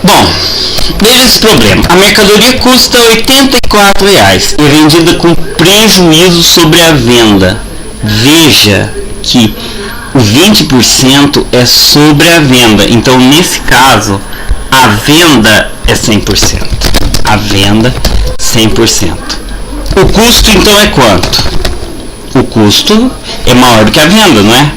Bom, veja esse problema. A mercadoria custa R$ 84 e é vendida com prejuízo sobre a venda. Veja que o 20% é sobre a venda. Então, nesse caso, a venda é 100%. A venda, 100%. O custo, então, é quanto? O custo é maior do que a venda, não é?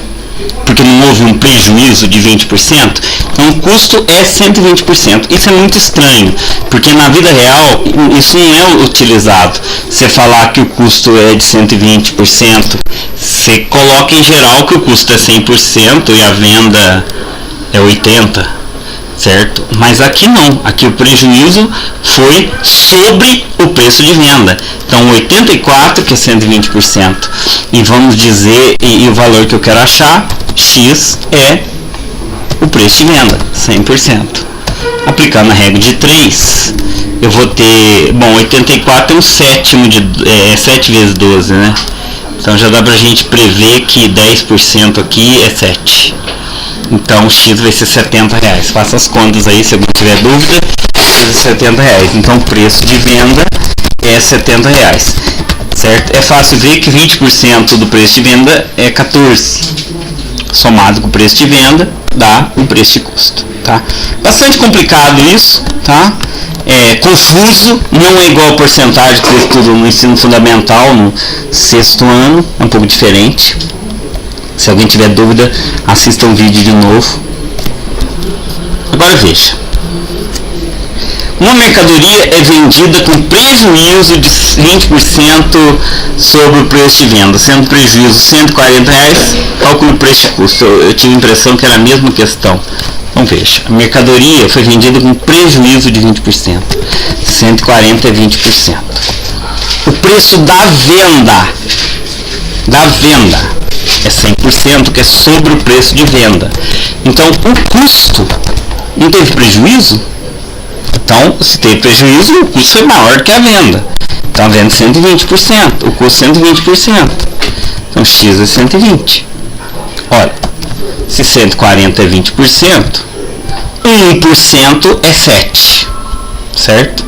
Porque não houve um prejuízo de 20%, então o custo é 120%. Isso é muito estranho, porque na vida real isso não é utilizado. Você falar que o custo é de 120%, você coloca em geral que o custo é 100% e a venda é 80%, certo? Mas aqui não, aqui o prejuízo foi sobre o preço de venda. Então 84, que é 120%, e vamos dizer, e o valor que eu quero achar, X, é o preço de venda, 100%. Aplicando a regra de 3, eu vou ter, bom, 84 é um sétimo de 7 vezes 12, né? Então já dá pra gente prever que 10% aqui é 7. Então X vai ser R$70. Faça as contas aí, se alguém tiver dúvida. X é R$70. Então o preço de venda é R$70. Certo? É fácil ver que 20% do preço de venda é 14. Somado com o preço de venda, dá o preço de custo. Tá? Bastante complicado isso, tá? É confuso, não é igual a porcentagem que eu estudo no ensino fundamental, no 6º ano, é um pouco diferente. Se alguém tiver dúvida, assista um vídeo de novo. Agora veja. Uma mercadoria é vendida com prejuízo de 20% sobre o preço de venda, sendo prejuízo R$140, cálculo do preço de custo. Eu tive a impressão que era a mesma questão. Então veja, a mercadoria foi vendida com prejuízo de 20%, 140 é 20%. O preço da venda é 100%, que é sobre o preço de venda. Então o custo não teve prejuízo? Então, se teve prejuízo, o custo foi maior que a venda. Então a venda é 120%, o custo é 120%. Então X é 120. Olha, se 140 é 20%, 1% é 7, certo?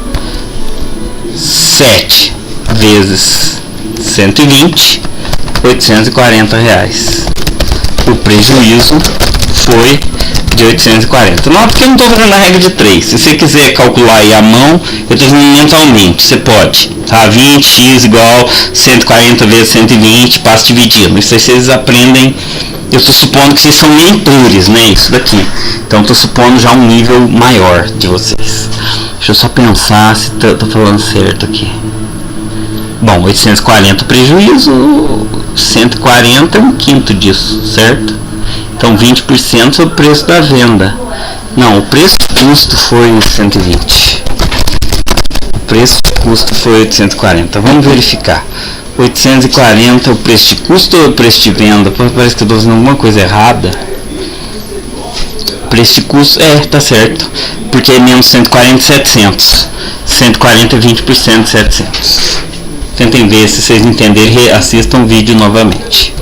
7 vezes 120, R$840. O prejuízo foi de 840. Não, porque eu não estou fazendo a regra de 3. Se você quiser calcular aí à mão, eu estou fazendo mentalmente. Você pode, tá? 20x igual 140 vezes 120, passa dividindo. Isso aí vocês aprendem. Eu estou supondo que vocês são mentores, né? Isso daqui. Então estou supondo já um nível maior de vocês. Deixa eu só pensar se estou falando certo aqui. Bom, 840 prejuízo, 140 é um quinto disso, certo? Então 20% sobre o preço da venda. Não, o preço de custo foi 120. O preço de custo foi 840. Vamos verificar. 840 é o preço de custo ou o preço de venda? Parece que eu estou fazendo alguma coisa errada. Preço de custo, tá certo. Porque é menos 140 e 700. 140 é 20% de 700. Tentem ver, se vocês entenderem, assistam o vídeo novamente.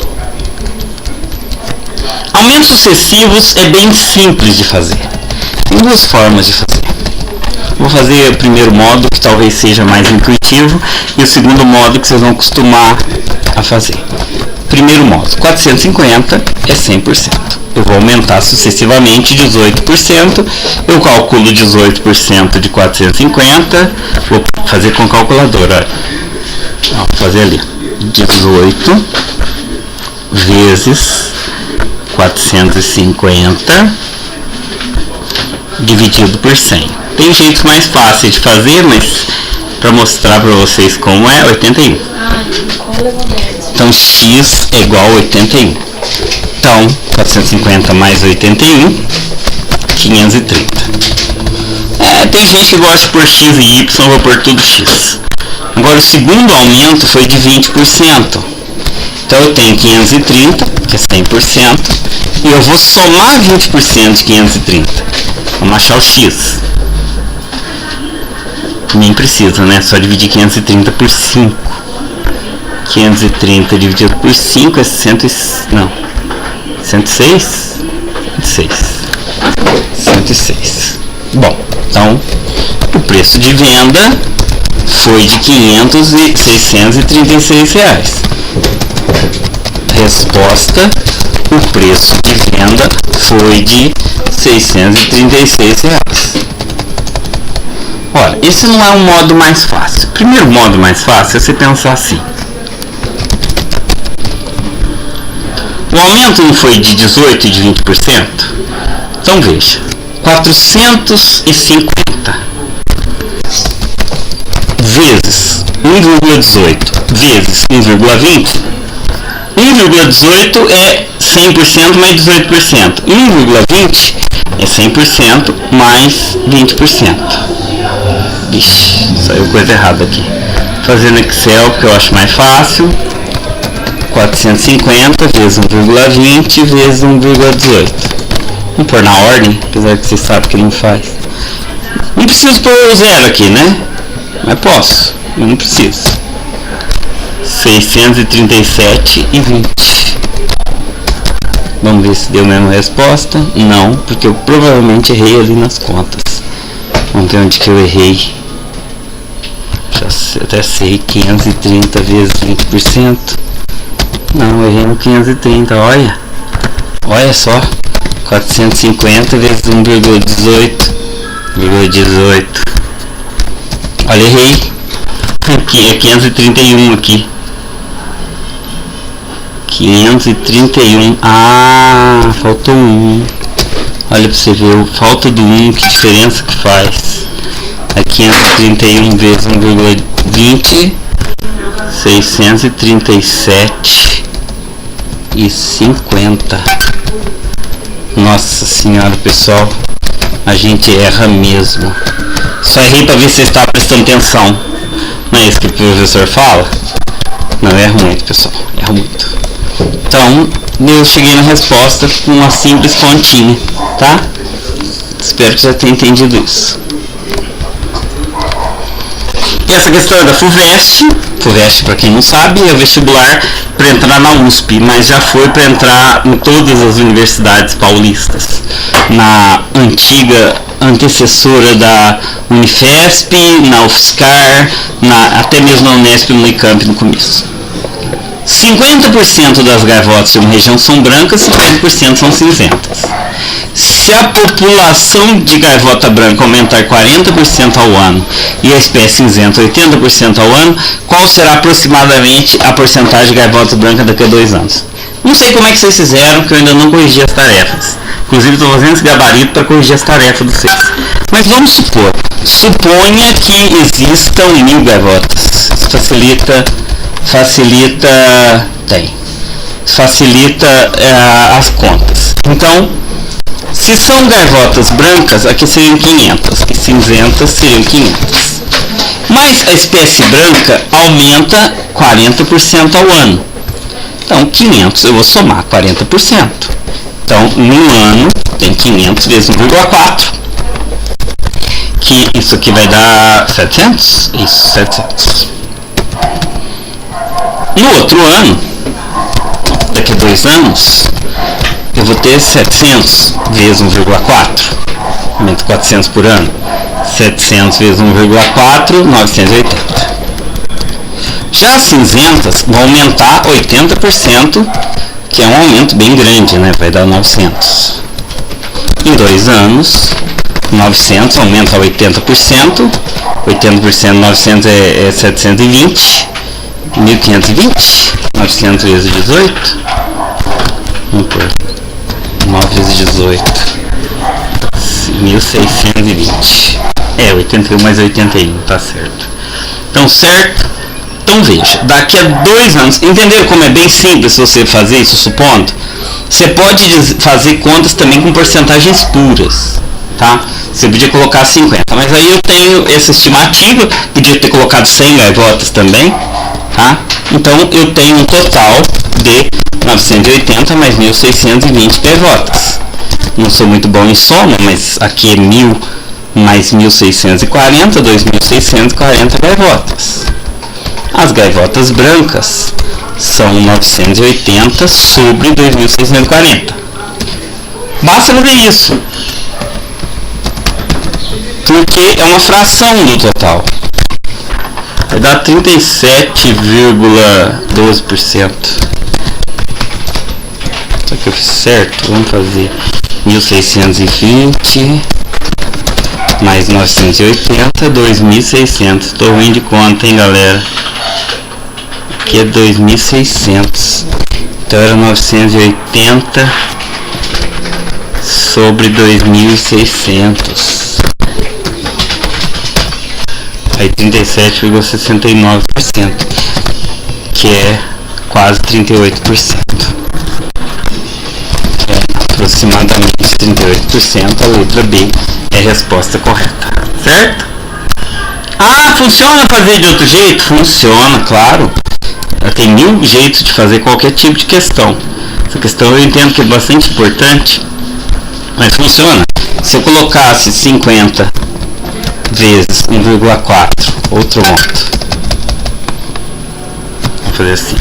Aumentos sucessivos é bem simples de fazer. Tem duas formas de fazer. Vou fazer o primeiro modo, que talvez seja mais intuitivo, e o segundo modo que vocês vão acostumar a fazer. Primeiro modo, 450 é 100%. Eu vou aumentar sucessivamente 18%. Eu calculo 18% de 450. Vou fazer com calculadora. Vou fazer ali. 18 vezes 450 dividido por 100. Tem jeitos mais fáceis de fazer, mas para mostrar para vocês como é, 81. Então x é igual a 81. Então 450 mais 81, 530. Tem gente que gosta de pôr x e y, eu vou pôr tudo x. Agora o segundo aumento foi de 20%. Então eu tenho 530, que é 100%, e eu vou somar 20% de 530. Vamos achar o x. Nem precisa, né? Só dividir 530 por 5. 530 dividido por 5 é 106? 106? 106. Bom, então o preço de venda foi de R$500.636. Resposta: o preço de venda foi de R$636. Ora, esse não é o modo mais fácil. O primeiro modo mais fácil é você pensar assim: o aumento não foi de 18% e de 20%? Então veja, 450 vezes 1,18 vezes 1,20. 1,18 é 100% mais 18%. 1,20 é 100% mais 20%. Vixe, saiu coisa errada aqui. Fazendo Excel, que eu acho mais fácil. 450 vezes 1,20 vezes 1,18. Vamos pôr na ordem, apesar que vocês sabem que não faz. Não preciso pôr o zero aqui, né? Mas posso, mas não preciso. 637,20. Vamos ver se deu a mesma resposta. Não, porque eu provavelmente errei ali nas contas. Vamos ver onde que eu errei. Já até sei, 530 vezes 20%. Não, eu errei no 530, olha. Olha só. 450 vezes 1,18. Olha, errei. Aqui é 531 aqui. 531. Ah, faltou 1. Olha pra você ver, falta do 1, que diferença que faz. É 531 vezes 1,20. 637,50. Nossa senhora, pessoal, a gente erra mesmo. Só errei para ver se você está prestando atenção. Não é isso que o professor fala? Não, erro muito, pessoal, erro muito. Então, eu cheguei na resposta com uma simples continha, tá? Espero que você tenha entendido isso. E essa questão é da FUVEST. FUVEST, para quem não sabe, é o vestibular para entrar na USP, mas já foi para entrar em todas as universidades paulistas. Na antiga antecessora da Unifesp, na UFSCar, até mesmo na Unesp e no Unicamp no começo. 50% das gaivotas de uma região são brancas, 50% são cinzentas. Se a população de gaivota branca aumentar 40% ao ano e a espécie cinzenta 80% ao ano, qual será aproximadamente a porcentagem de gaivota branca daqui a 2 anos? Não sei como é que vocês fizeram, porque eu ainda não corrigi as tarefas. Inclusive estou fazendo esse gabarito para corrigir as tarefas de vocês. Mas vamos supor, suponha que existam 1.000 gaivotas. Isso facilita as contas. Então, se são gaivotas brancas, aqui seriam 500, e cinzentas seriam 500. Mas a espécie branca aumenta 40% ao ano. Então, 500 eu vou somar 40%. Então, no ano tem 500 vezes 1,4, que isso aqui vai dar 700? Isso, 700. No outro ano, daqui a 2 anos, eu vou ter 700 vezes 1,4, aumenta 400 por ano. 700 vezes 1,4, 980. Já as cinzentas vão aumentar 80%, que é um aumento bem grande, né? Vai dar 900. Em 2 anos, 900 aumenta a 80%, 80% de 900 é 720, 1520, 900 vezes 18, vamos pôr 9 vezes 18, 1620, 81 mais 81, tá certo. Então, certo? Então veja, daqui a 2 anos, entenderam como é bem simples você fazer isso, supondo? Você pode fazer contas também com porcentagens puras, tá? Você podia colocar 50, mas aí eu tenho essa estimativa, podia ter colocado 100 gaivotas também, tá? Então eu tenho um total de 980 mais 1620 gaivotas. Não sou muito bom em soma, mas aqui é 1000 mais 1640, 2640 gaivotas. As gaivotas brancas são 980 sobre 2640. Basta fazer isso. porque é uma fração do total. Vai dar 37,12%. Só que eu fiz certo. Vamos fazer 1620 mais 980, 2600. Tô ruim de conta, hein, galera. Aqui é 2600. Então era 980 sobre 2600. Aí 37,69%, que é quase 38%. É aproximadamente 38%. A letra B é a resposta correta, certo? Ah, funciona fazer de outro jeito? Funciona, claro. Tem 1000 jeitos de fazer qualquer tipo de questão. Essa questão eu entendo que é bastante importante, mas funciona. Se eu colocasse 50 vezes 1,4, outro modo. Vou fazer assim.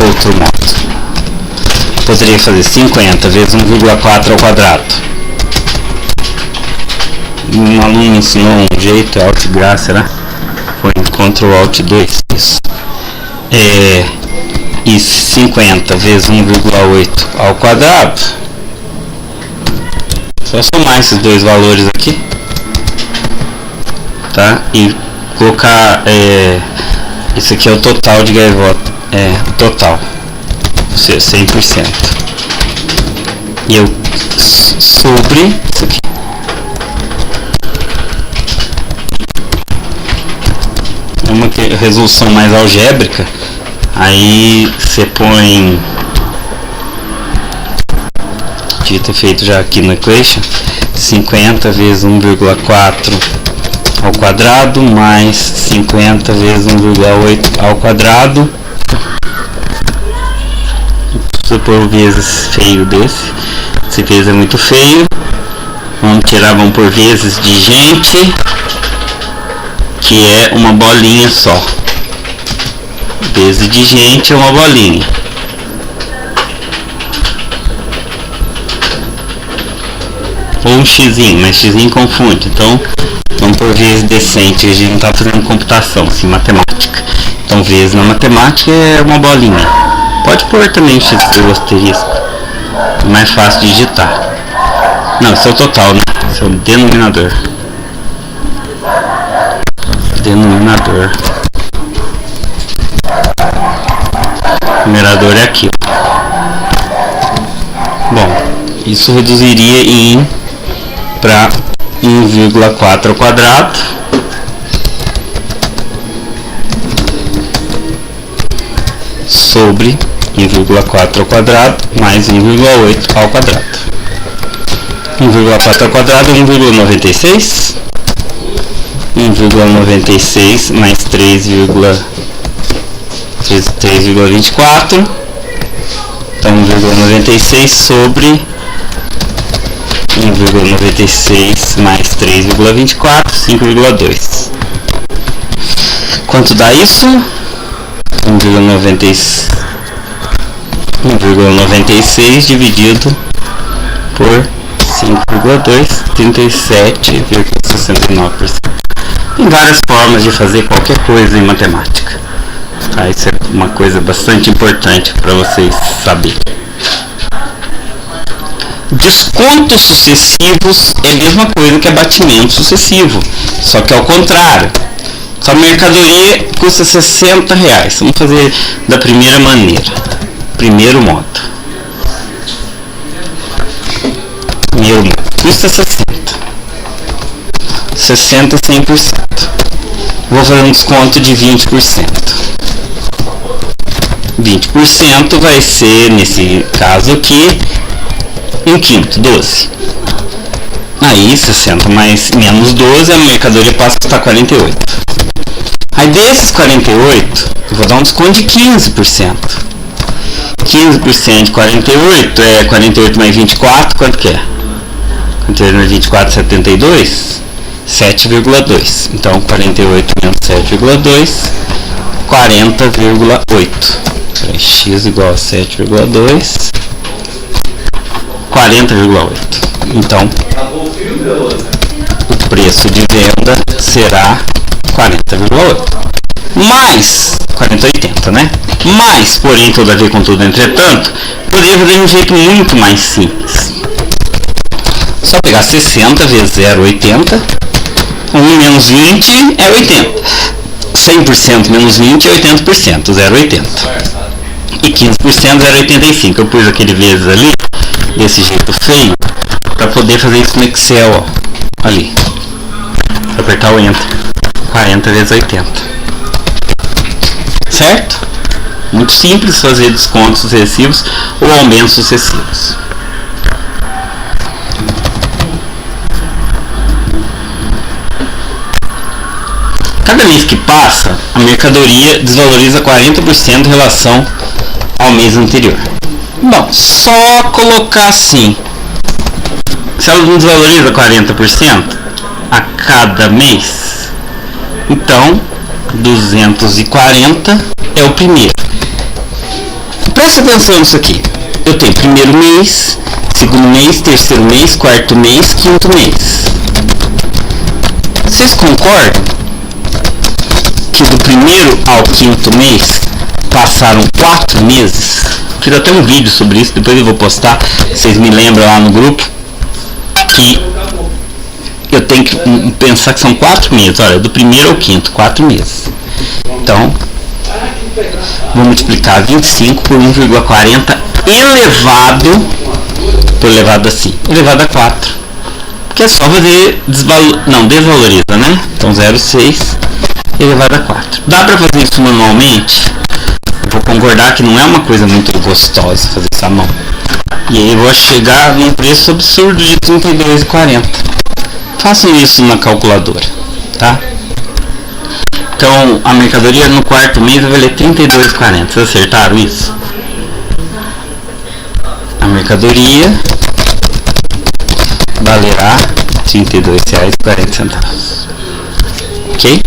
Outro modo. Poderia fazer 50 vezes 1,4 ao quadrado. Um aluno me ensinou um jeito, é Alt Gra, será? Foi Ctrl Alt 2, isso. E 50 vezes 1,8 ao quadrado. Só somar esses dois valores aqui, tá? E colocar isso aqui é o total de gaivota, total, ou seja, 100%. E eu sobre isso aqui. É uma resolução mais algébrica. Aí você põe, devia ter feito já aqui no equation, 50 vezes 1,4 ao quadrado mais 50 vezes 1,8 ao quadrado. Não precisa pôr vezes feio desse. Esse vezes é muito feio. Vamos tirar, vamos por vezes de gente, que é uma bolinha só. Vezes de gente é uma bolinha. Ou um xzinho, mas xzinho confunde. Então vamos por vezes decente. A gente não está fazendo computação, assim, matemática. Então vezes na matemática é uma bolinha. Pode pôr também o x o asterisco. É mais fácil de digitar. Não, esse é o total, né? Esse é o denominador. Denominador. O numerador é aqui. Bom, isso reduziria em para 1,4 ao quadrado sobre 1,4 ao quadrado mais 1,8 ao quadrado. 1,4 ao quadrado é 1,96. 1,96 mais 3,24. Então 1,96 sobre 1,96 mais 3,24, 5,2. Quanto dá isso? 1,96 dividido por 5,2, 37,69%. Tem várias formas de fazer qualquer coisa em matemática. Tá? Isso é uma coisa bastante importante para vocês saberem. Descontos sucessivos é a mesma coisa que abatimento sucessivo, só que ao contrário. Sua mercadoria custa R$60. Vamos fazer da primeira maneira. Primeiro modo. Primeiro modo. Custa 60. 60, 100%. Vou fazer um desconto de 20%. 20% vai ser, nesse caso aqui, 1/5, 12. Aí 60 mais menos 12, a mercadoria passa a custar 48. Aí desses 48, eu vou dar um desconto de 15%. 15% de 48 é 48 mais 24, quanto que é? 48 mais 24, 72? 7,2. Então 48 menos 7,2, 40,8. X igual a 7,2, 40,8. Então, preço de venda será 40,8. Mas, 40,80, né? Mas, porém, todavia, contudo, entretanto, poderia fazer de um jeito muito mais simples. Só pegar 60 vezes 0,80, 1 menos 20 é 80. 100% menos 20 é 80%, 0,80. E 15% 0,85. Eu pus aquele vezes ali, desse jeito feio, para poder fazer isso no Excel, ó. Ali. Vou apertar o Enter. 40 vezes 80. Certo? Muito simples fazer descontos sucessivos ou aumentos sucessivos. Cada mês que passa, a mercadoria desvaloriza 40% em relação ao mês anterior. Bom, só colocar assim. Se ela não desvaloriza 40% a cada mês, então 240 é o primeiro. Presta atenção nisso aqui. Eu tenho primeiro mês, segundo mês, terceiro mês, quarto mês, quinto mês. Vocês concordam que do primeiro ao quinto mês passaram 4 meses? Fiz até um vídeo sobre isso, depois eu vou postar. Vocês me lembram lá no grupo que eu tenho que pensar que são 4 meses. Olha, do primeiro ao quinto, 4 meses. Então, vou multiplicar 25 por 1,40 elevado, por elevado assim, elevado a 4. Porque é só fazer desvaloriza, né? Então 0,6 elevado a 4. Dá para fazer isso manualmente? Eu vou concordar que não é uma coisa muito gostosa fazer isso à mão. E aí eu vou chegar num preço absurdo de 32,40. Façam isso na calculadora, tá? Então, a mercadoria no quarto mês vai valer 32,40. Vocês acertaram isso? A mercadoria valerá R$ 32,40. Ok?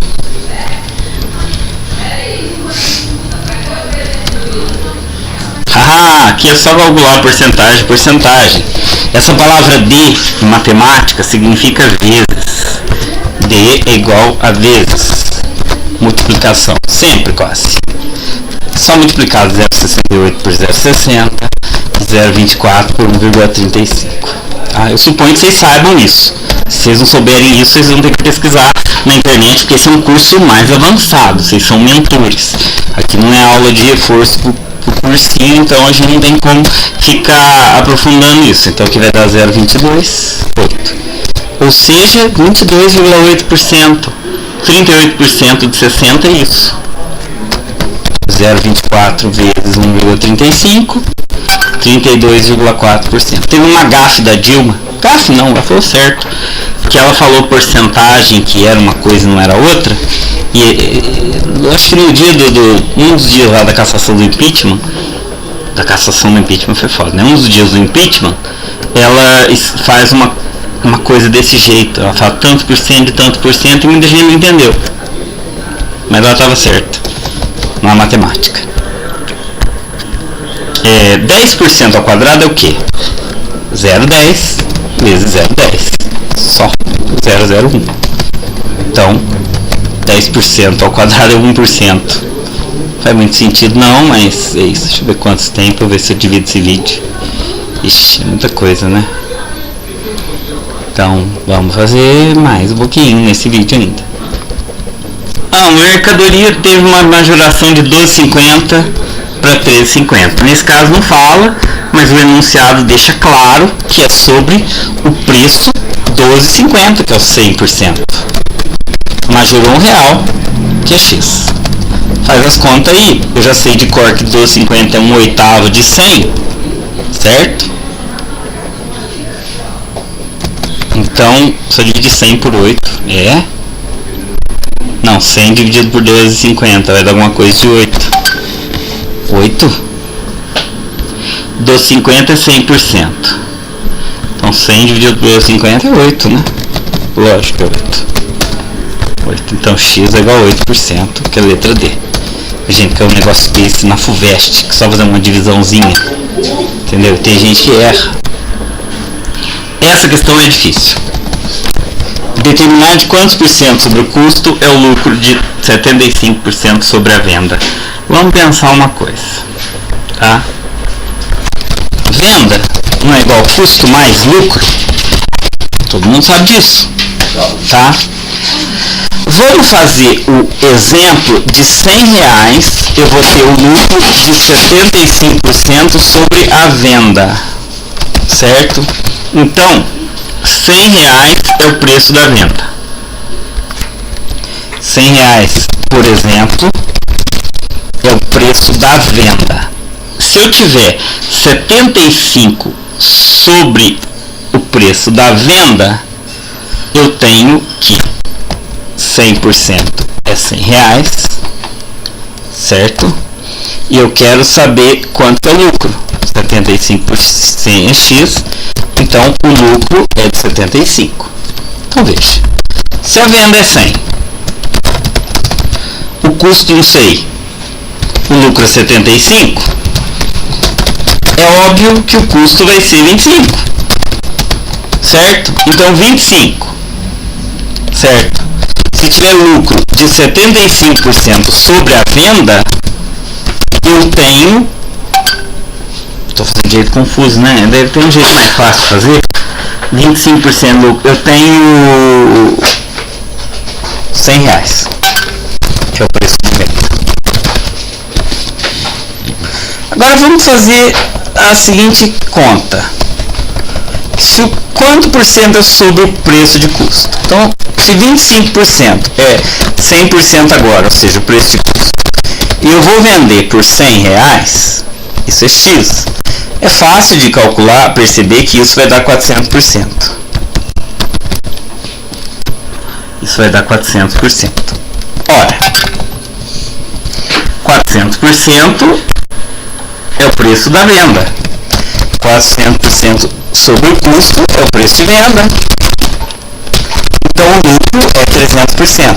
Aqui é só calcular a porcentagem. Essa palavra D em matemática significa vezes. D é igual a vezes. Multiplicação, sempre quase. Só multiplicar 0,68 por 0,60, 0,24 por 1,35. Eu suponho que vocês saibam isso. Se vocês não souberem isso, vocês vão ter que pesquisar na internet, porque esse é um curso mais avançado. Vocês são mentores. Aqui não é aula de reforço pro cursinho, então a gente não tem como ficar aprofundando isso. Então aqui vai dar 0,22,8. Ou seja, 22,8%. 38% de 60 é isso. 0,24 vezes 1,35, 32,4%. Teve uma gafe da Dilma. Gafe não, ela falou certo. Que ela falou porcentagem que era uma coisa e não era outra. E eu acho que no dia um dos dias lá da cassação do impeachment, foi foda, né? Um dos dias do impeachment, ela faz uma coisa desse jeito. Ela fala tanto por cento e muita gente não entendeu. Mas ela estava certa na matemática. 10% ao quadrado é o quê? 0,10 vezes 0,10. Só 0,01. Então, 10% ao quadrado é 1%. Faz muito sentido não, mas é isso. Deixa eu ver quantos tem para ver se eu divido esse vídeo. Ixi, é muita coisa, né? Então, vamos fazer mais um pouquinho nesse vídeo ainda. A mercadoria teve uma majoração de 12,50 para 13,50. Nesse caso não fala, mas o enunciado deixa claro que é sobre o preço 12,50, que é o 100%. Majorou R$1, que é X. Faz as contas aí. Eu já sei de cor que 12,50 é 1/8 de 100, certo? Então, só dividir 100 por 8 é... Não, 100 dividido por 12,50 vai dar alguma coisa de 8. 8? 12,50 é 100%. Então 100 dividido por 12,50 é 8, né? Lógico que é 8. Então X é igual a 8%, que é a letra D. Gente, que é um negócio desse na FUVEST, que só fazer uma divisãozinha. Entendeu? Tem gente que erra. Essa questão é difícil. determinar de quantos por cento sobre o custo é o lucro de 75% sobre a venda. Vamos pensar uma coisa, tá? Venda não é igual custo mais lucro? Todo mundo sabe disso, tá? Vamos fazer o exemplo de R$100, eu vou ter o lucro de 75% sobre a venda, certo? Então, R$100 é o preço da venda. R$100, por exemplo, é o preço da venda. Se eu tiver 75 sobre o preço da venda, eu tenho que 100% é R$100, certo? E eu quero saber quanto é o lucro. 75% é X, então o lucro é de 75. Então veja, se a venda é 100, o custo não sei, o lucro é 75, é óbvio que o custo vai ser 25, certo? Então 25, certo? Se tiver lucro de 75% sobre a venda, eu tenho... Estou fazendo jeito confuso, né? Deve ter um jeito mais fácil de fazer. 25% lucro. Eu tenho R$100, que é o preço de venda. Agora vamos fazer a seguinte conta. Quanto por cento é sobre o preço de custo? Então, se 25% é 100% agora, ou seja, o preço de custo, e eu vou vender por R$100, isso é X. É fácil de calcular, perceber que isso vai dar 400%. Isso vai dar 400%. Ora, 400% é o preço da venda. 400% sobre o custo é o preço de venda. Então o lucro é 300%.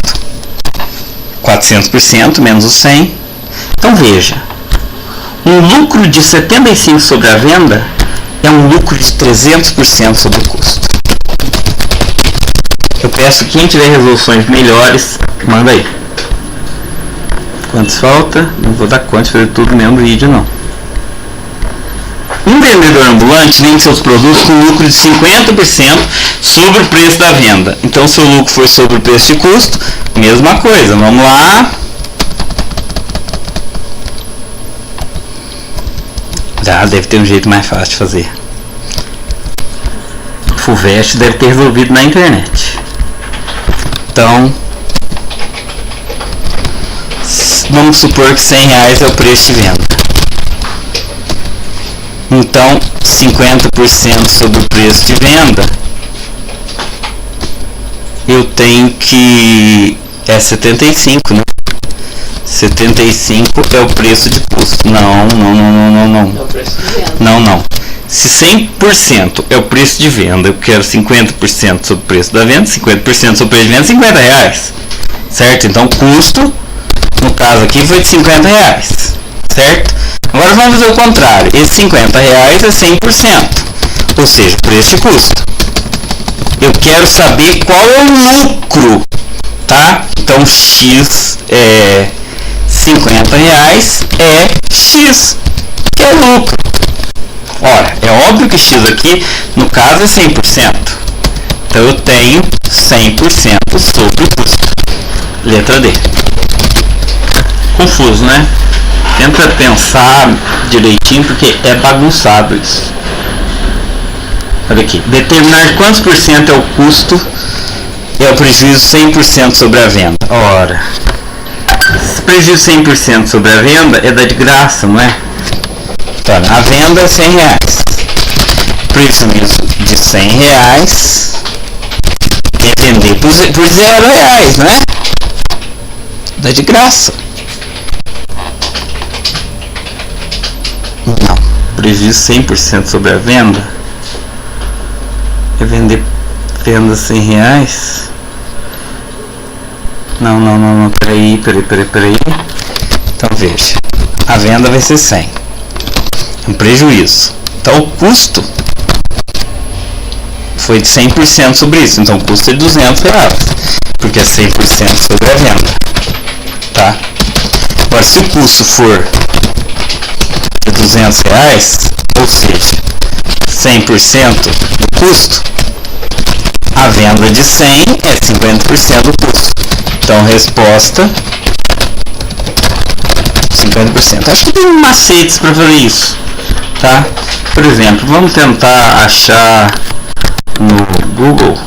400% menos o 100. Então veja, um lucro de 75% sobre a venda é um lucro de 300% sobre o custo. Eu peço que quem tiver resoluções melhores, manda aí. Quantos falta? Não vou dar conta de fazer tudo no mesmo vídeo não. Um vendedor ambulante vende seus produtos com lucro de 50% sobre o preço da venda. Então, se o lucro foi sobre o preço de custo, mesma coisa. Vamos lá. Já deve ter um jeito mais fácil de fazer. O Fulvestre deve ter resolvido na internet. Então, vamos supor que R$100 é o preço de venda. Então, 50% sobre o preço de venda, eu tenho que... é 75, né? 75 é o preço de custo. Não. É o preço de venda. Não. Se 100% é o preço de venda, eu quero 50% sobre o preço da venda, 50% sobre o preço de venda, R$50. Certo? Então, custo, no caso aqui, foi de R$50. Certo? Agora vamos fazer o contrário. Esse R$50 é 100%, ou seja, preço de custo. Eu quero saber qual é o lucro, tá? Então X é R$50 é X, que é o lucro. Ora, é óbvio que X aqui, no caso, é 100%. Então eu tenho 100% sobre o custo. Letra D. Confuso, né? Tenta pensar direitinho, porque é bagunçado isso. Olha aqui. Determinar quantos por cento é o custo é o prejuízo 100% sobre a venda. Ora, esse prejuízo 100% sobre a venda é da de graça, não é? Então, a venda é R$100. Prejuízo de R$100 é vender por R$0, não é? Dá de graça. Não, prejuízo 100% sobre a venda é vender venda R$100. Não, peraí. Então veja, a venda vai ser 100, é um prejuízo. Então o custo foi de 100% sobre isso, então o custo é de R$200, porque é 100% sobre a venda, tá? Agora, se o custo for de R$200, ou seja, 100% do custo, a venda de 100 é 50% do custo. Então, resposta 50%. Acho que tem macetes para fazer isso, tá? Por exemplo, vamos tentar achar no Google.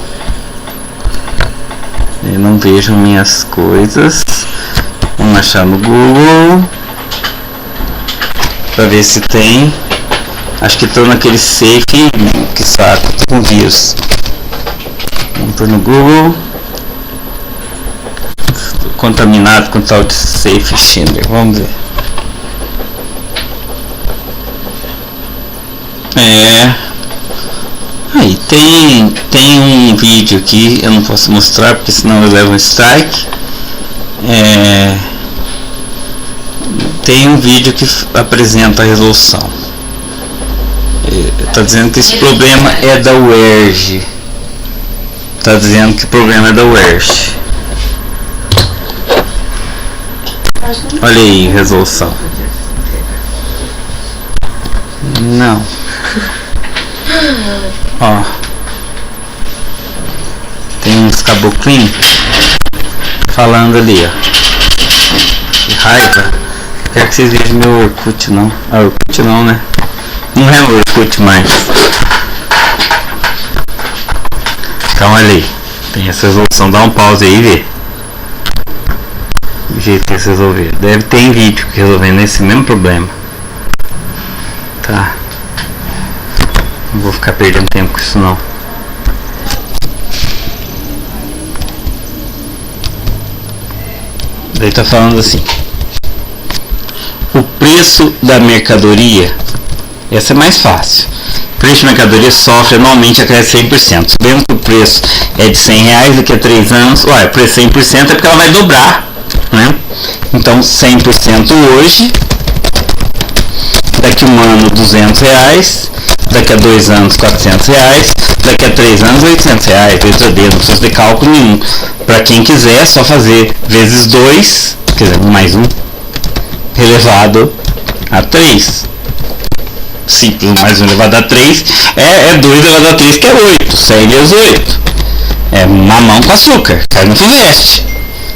Eu não vejo minhas coisas. Vamos achar no Google para ver se tem. Acho que estou naquele safe. Que saco, tô com vírus. Vamos pôr no Google. Estou contaminado com tal de safe Schindler. Vamos ver. Aí tem um vídeo aqui, eu não posso mostrar porque senão eu levo um strike. Tem um vídeo que apresenta a resolução. Está dizendo que esse problema é da UERJ. Está dizendo que o problema é da UERJ. Olha aí, resolução. Não. Ó. Tem uns caboclinhos falando ali, ó. Que raiva. Não quero que vocês vejam meu Orkut, não. Ah, Orkut não, né? Não é o Orkut mais. Então olha aí. Tem essa resolução. Dá um pause aí e vê. Do jeito que eles resolveram. Deve ter vídeo que resolvendo esse mesmo problema. Tá. Não vou ficar perdendo tempo com isso não. Daí tá falando assim. O preço da mercadoria, essa é mais fácil. O preço de mercadoria sofre anualmente a crescer 100%. Sabemos que o preço é de R$100 daqui a 3 anos. Ué, o preço é 100% é porque ela vai dobrar, né? Então 100% hoje, daqui a um ano R$200, daqui a 2 anos R$400, daqui a 3 anos R$800, letra D, não precisa de cálculo nenhum. Para quem quiser, é só fazer vezes 2, quer dizer, mais 1, elevado a 3. Simples, mais 1 elevado a 3 é 2 elevado a 3, que é 8, 100 vezes 8. É mamão com açúcar, cai no fiveste.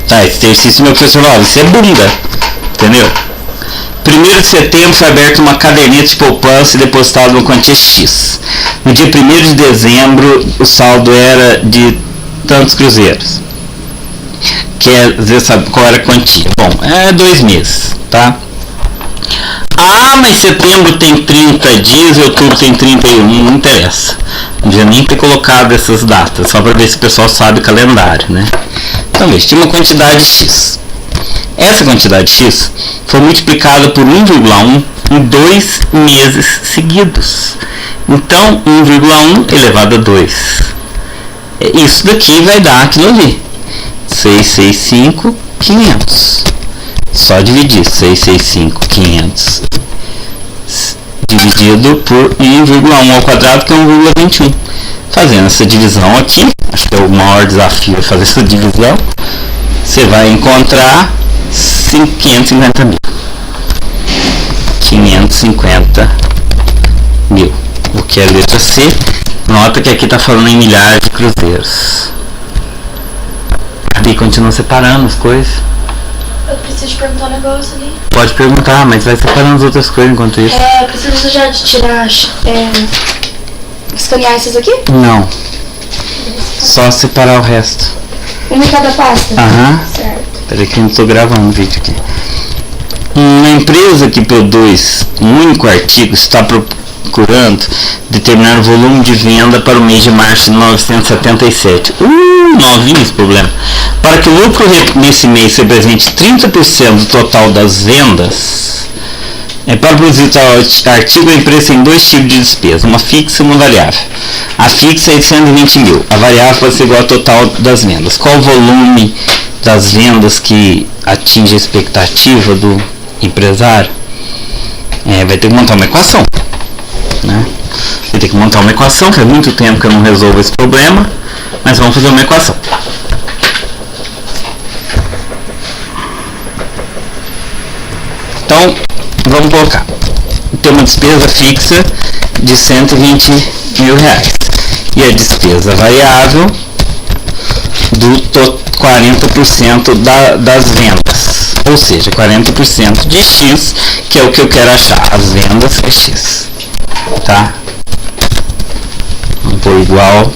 Tá, esse exercício meu professor falou, isso é bunda, entendeu? 1º de setembro foi aberta uma caderneta de poupança e depositada uma quantia X. No dia 1º de dezembro, o saldo era de tantos cruzeiros. Quer dizer, sabe qual era a quantia? Bom, é 2 meses, tá? Ah, mas setembro tem 30 dias e outubro tem 31, não interessa. Não devia nem ter colocado essas datas, só para ver se o pessoal sabe o calendário, né? Então, veja, tinha uma quantidade X. Essa quantidade X foi multiplicada por 1,1 em 2 meses seguidos. Então, 1,1 elevado a 2. Isso daqui vai dar aquilo ali. 665, 500. Só dividir 665, 500 dividido por 1,1 ao quadrado, que é 1,21. Fazendo essa divisão aqui, acho que é o maior desafio é fazer essa divisão, você vai encontrar 550 mil. 550 mil. O que é a letra C? Nota que aqui está falando em milhares de cruzeiros. E continua separando as coisas. Eu preciso te perguntar um negócio ali. Pode perguntar, mas vai separando as outras coisas enquanto isso. Eu preciso já de tirar, escanear essas aqui? Não. Só separar o resto. Uma em cada pasta? Aham. Certo. Peraí que eu não estou gravando o vídeo aqui. Uma empresa que produz um único artigo está procurando determinar o volume de venda para o mês de março de 1977. Novinho esse problema. Para que o lucro nesse mês represente 30% do total das vendas, para produzir tal artigo, a empresa tem 2 tipos de despesa, uma fixa e uma variável. A fixa é de 120 mil, a variável pode ser igual ao total das vendas. Qual o volume das vendas que atinge a expectativa do empresário? Vai ter que montar uma equação, né? Eu tenho que montar uma equação, faz muito tempo que eu não resolvo esse problema, mas vamos fazer uma equação. Então, vamos colocar. Tem uma despesa fixa de R$120.000 e a despesa variável do 40% das vendas, ou seja, 40% de X, que é o que eu quero achar. As vendas é X, tá? Vamos pôr igual.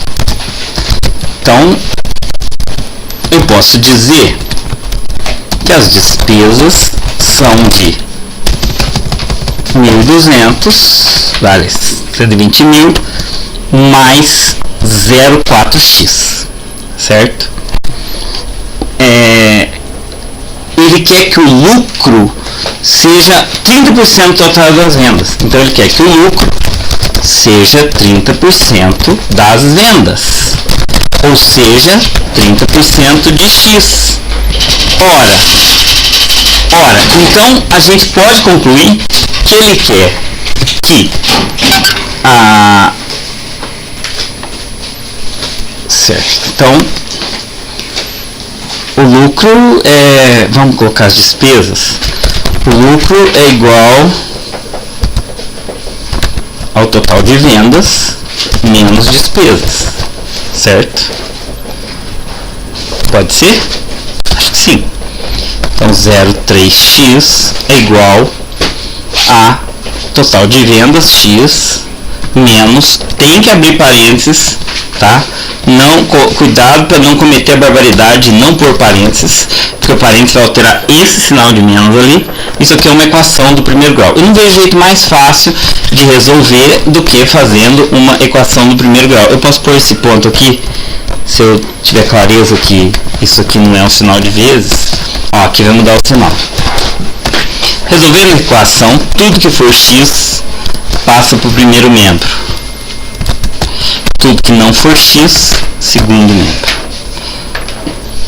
Então, eu posso dizer que as despesas são de 1.200, vale 120.000, mais 0,4x, certo? Ele quer que o lucro seja 30% do total das vendas. Então ele quer que o lucro seja 30% das vendas, ou seja, 30% de X. Ora, então a gente pode concluir que ele quer que certo. Então o lucro vamos colocar as despesas. O lucro é igual ao total de vendas menos despesas, certo? Pode ser? Acho que sim. Então 0,3x é igual a total de vendas X menos, tem que abrir parênteses, tá? Cuidado para não cometer a barbaridade de não pôr parênteses, porque o parênteses vai alterar esse sinal de menos ali. Isso aqui é uma equação do primeiro grau. Eu não vejo jeito mais fácil de resolver do que fazendo uma equação do primeiro grau. Eu posso pôr esse ponto aqui, se eu tiver clareza que isso aqui não é um sinal de vezes. Ó, aqui vai mudar o sinal. Resolvendo a equação, tudo que for x passa para o primeiro membro. Tudo que não for x, segundo membro.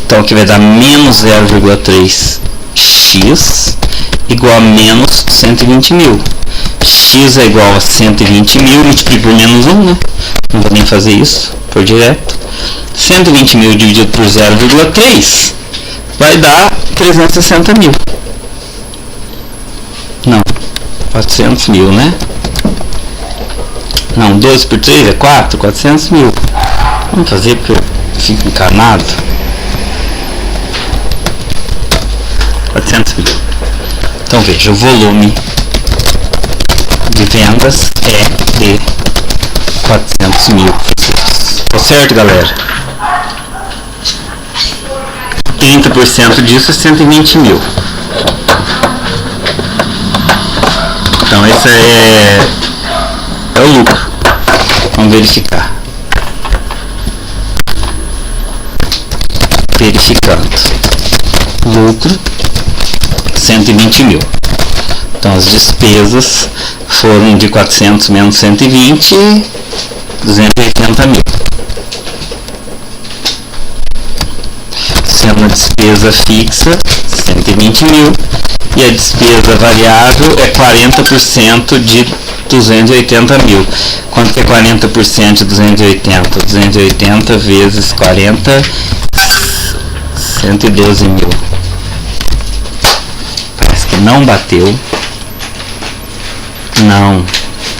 Então aqui vai dar menos 0,3x igual a menos 120.000. X é igual a 120.000, multiplica por menos 1, né? Não vou nem fazer isso, por direto. 120.000 dividido por 0,3 vai dar 360.000. Não, 400.000, né? Não, 12 por 3 é 4, 400.000. Vamos fazer porque eu fico encanado. 400.000. Então veja, o volume de vendas é de 400.000. Tá certo, galera? 30% disso é 120.000. Então esse é o lucro. Vamos verificar. Verificando. Lucro 120.000. Então as despesas foram de 400 menos 120, 280.000. Sendo a despesa fixa 120.000 e a despesa variável é 40% de 280.000. Quanto que é 40% de 280? 280 vezes 40, 112.000. Parece que não bateu. Não.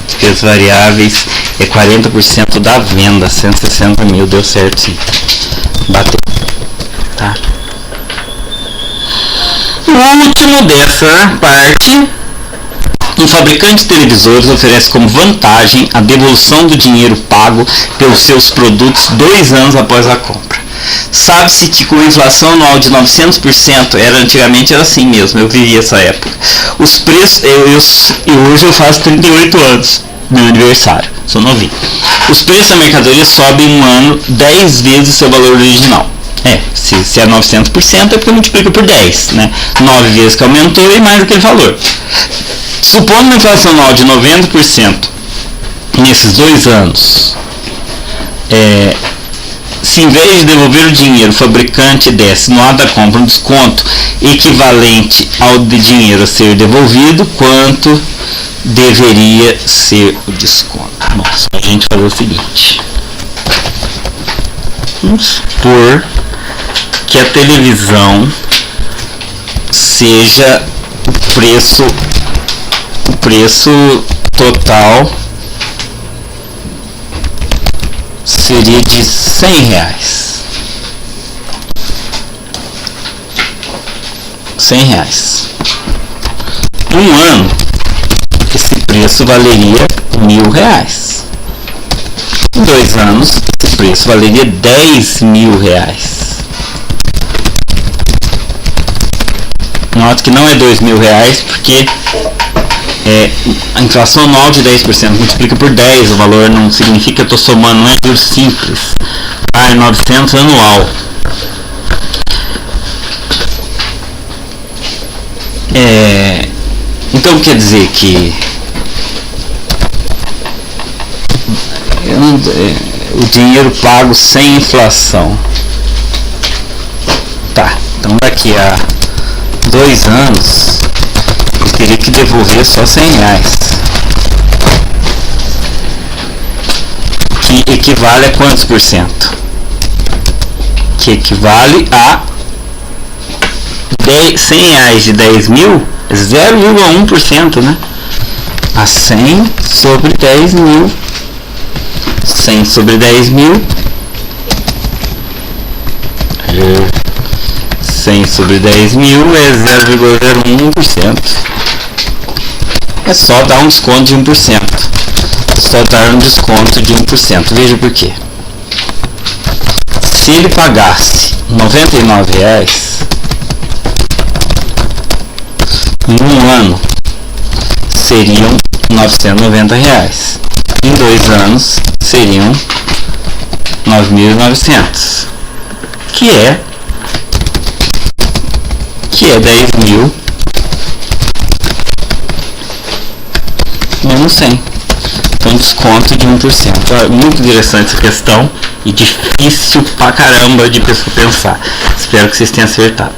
Despesas variáveis é 40% da venda, 160.000. Deu certo, sim. Bateu. Tá? O último dessa parte. Um fabricante de televisores oferece como vantagem a devolução do dinheiro pago pelos seus produtos 2 anos após a compra. Sabe-se que com a inflação anual de 900%, antigamente era assim mesmo, eu vivi essa época. Os preços, hoje eu faço 38 anos, meu aniversário, sou novinho. Os preços da mercadoria sobem um ano 10 vezes o seu valor original. Se é 900% é porque multiplica por 10, né? 9 vezes que aumentou e mais aquele valor. Supondo uma inflação anual de 90% nesses 2 anos, se em vez de devolver o dinheiro, o fabricante desse no ato da compra um desconto equivalente ao de dinheiro a ser devolvido, quanto deveria ser o desconto? Bom, só a gente fazer o seguinte. Vamos supor que a televisão seja o preço total seria de R$100. R$100. Um ano, esse preço valeria R$1.000. Em 2 anos, esse preço valeria R$10.000. Note que não é R$2.000 porque a inflação anual de 10% multiplica por 10, o valor não significa que eu estou somando, não é juros simples. É 900 anual. Então quer dizer que o dinheiro pago sem inflação. Tá, então daqui a 2 anos eu teria que devolver só R$100, que equivale a quantos por cento? Que equivale a R$100 de 10.000 é 0,1%, né? A 100 sobre 10.000. 100 sobre 10.000. 100 sobre 10.000 é 0,01%. É só dar um desconto de 1%. Só dar um desconto de 1%. Veja por quê. Se ele pagasse R$99 em um ano, seriam R$990. Em 2 anos, seriam 9.900, que é 10.000 menos 100. Então desconto de 1%. Muito interessante essa questão e difícil pra caramba de pessoa pensar. Espero que vocês tenham acertado.